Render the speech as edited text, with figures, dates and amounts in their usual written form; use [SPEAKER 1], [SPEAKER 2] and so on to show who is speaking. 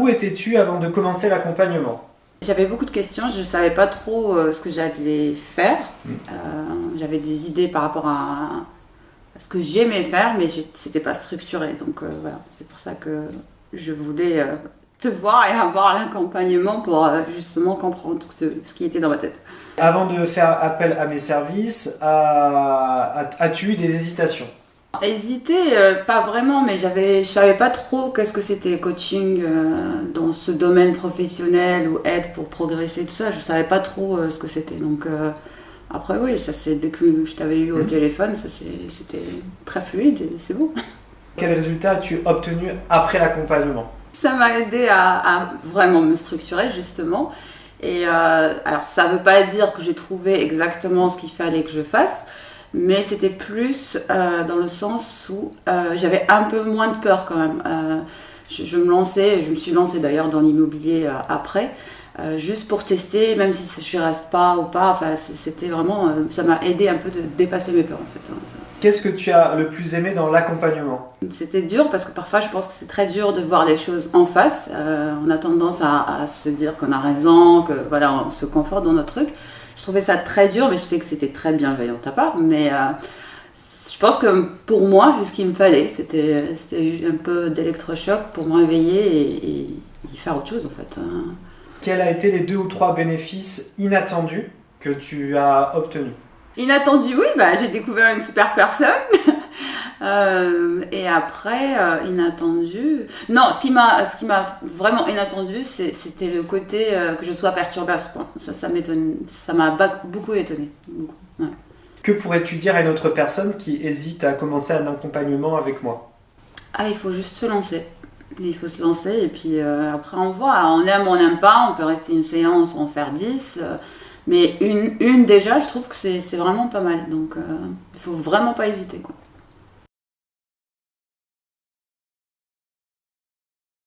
[SPEAKER 1] Où étais-tu avant de commencer l'accompagnement?
[SPEAKER 2] J'avais beaucoup de questions, je ne savais pas trop ce que j'allais faire. J'avais des idées par rapport à ce que j'aimais faire, mais c'était pas structuré. Donc voilà, c'est pour ça que je voulais te voir et avoir l'accompagnement pour justement comprendre ce qui était dans ma tête.
[SPEAKER 1] Avant de faire appel à mes services, as-tu eu des hésitations?
[SPEAKER 2] Hésiter, pas vraiment, mais je savais pas trop qu'est-ce que c'était coaching dans ce domaine professionnel ou aide pour progresser, tout ça. Je savais pas trop ce que c'était. Donc après, oui, ça c'est dès que je t'avais eu au téléphone, c'était très fluide et c'est bon.
[SPEAKER 1] Quels résultats as-tu obtenus après l'accompagnement?
[SPEAKER 2] Ça m'a aidé à vraiment me structurer justement. Et alors ça veut pas dire que j'ai trouvé exactement ce qu'il fallait que je fasse. Mais c'était plus dans le sens où j'avais un peu moins de peur quand même. Je me suis lancée d'ailleurs dans l'immobilier après, juste pour tester, même si je reste pas ou pas. Enfin, c'était vraiment, ça m'a aidé un peu de dépasser mes peurs en fait.
[SPEAKER 1] Qu'est-ce que tu as le plus aimé dans l'accompagnement?
[SPEAKER 2] C'était dur parce que parfois je pense que c'est très dur de voir les choses en face. On a tendance à se dire qu'on a raison, que voilà, on se conforte dans notre truc. Je trouvais ça très dur, mais je sais que c'était très bienveillant de ta part. Mais je pense que pour moi, c'est ce qu'il me fallait. C'était un peu d'électrochoc pour me réveiller et faire autre chose en fait.
[SPEAKER 1] Quels ont été les 2 ou 3 bénéfices inattendus que tu as obtenus?
[SPEAKER 2] Inattendu, oui, j'ai découvert une super personne. Et après, inattendu. Non, ce qui m'a vraiment inattendu, c'était le côté que je sois perturbée à ce point. Ça m'étonne, ça m'a beaucoup étonnée. Beaucoup, ouais.
[SPEAKER 1] Que pourrais-tu dire à une autre personne qui hésite à commencer un accompagnement avec moi?
[SPEAKER 2] Il faut juste se lancer. Il faut se lancer et puis après on voit. On aime, on n'aime pas. On peut rester une séance ou en faire 10. Mais une déjà, je trouve que c'est vraiment pas mal. Donc il faut vraiment pas hésiter, quoi.